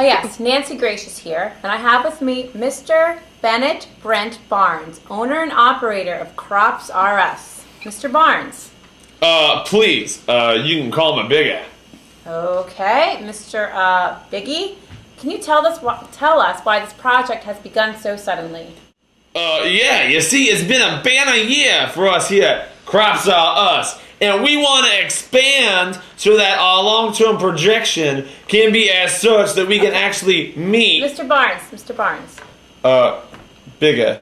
yes, Nancy Gracious here, and I have with me Mr. Bennett Brent Barnes, owner and operator of Crops R Us. Mr. Barnes. Please, you can call me Biggie. Okay, Mr. Biggie, can you tell us why this project has begun so suddenly? Yeah, you see, it's been a banner year for us here at Crops R Us, and we want to expand so that our long-term projection can be as such that we can actually meet. Mr. Barnes. Biggie.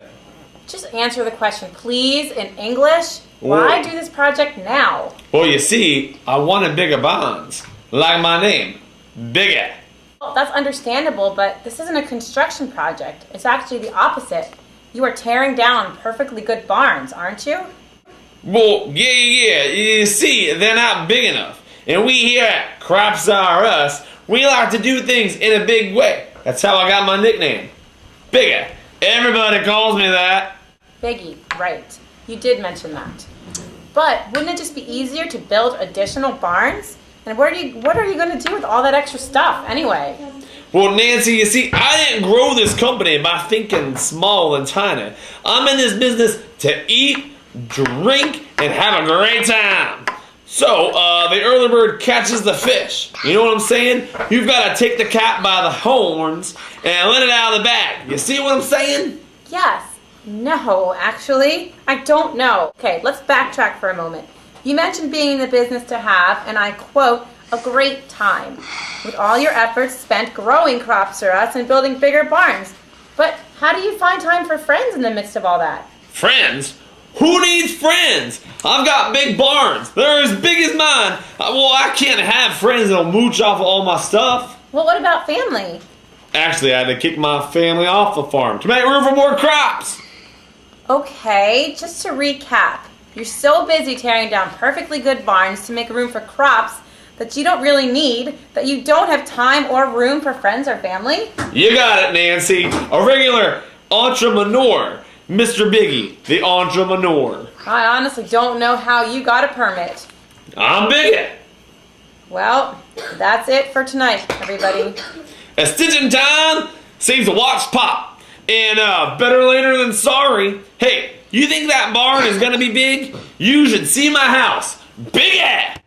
Just answer the question, please, in English. Why do this project now? Well, you see, I wanted bigger barns, like my name, Biggie. Well, that's understandable, but this isn't a construction project. It's actually the opposite. You are tearing down perfectly good barns, aren't you? Well, yeah. You see, they're not big enough. And we here at Crops R Us, we like to do things in a big way. That's how I got my nickname, Biggie. Everybody calls me that. Biggie, right. You did mention that. But wouldn't it just be easier to build additional barns? And what are you going to do with all that extra stuff anyway? Well, Nancy, you see, I didn't grow this company by thinking small and tiny. I'm in this business to eat, drink, and have a great time. So, the early bird catches the fish. You know what I'm saying? You've got to take the cat by the horns and let it out of the bag. You see what I'm saying? Yes. No, actually, I don't know. Okay, let's backtrack for a moment. You mentioned being in the business to have, and I quote, a great time, with all your efforts spent growing Crops R Us and building bigger barns. But how do you find time for friends in the midst of all that? Friends? Who needs friends? I've got big barns. They're as big as mine. Well, I can't have friends that'll mooch off of all my stuff. Well, what about family? Actually, I had to kick my family off the farm to make room for more crops. Okay, just to recap, you're so busy tearing down perfectly good barns to make room for crops that you don't really need, that you don't have time or room for friends or family? You got it, Nancy. A regular entrepreneur. Mr. Biggie, the entrepreneur. I honestly don't know how you got a permit. I'm Biggie. Well, that's it for tonight, everybody. A stitch in time saves a watch pop. And better later than sorry. Hey, you think that barn is gonna be big? You should see my house. Biggie!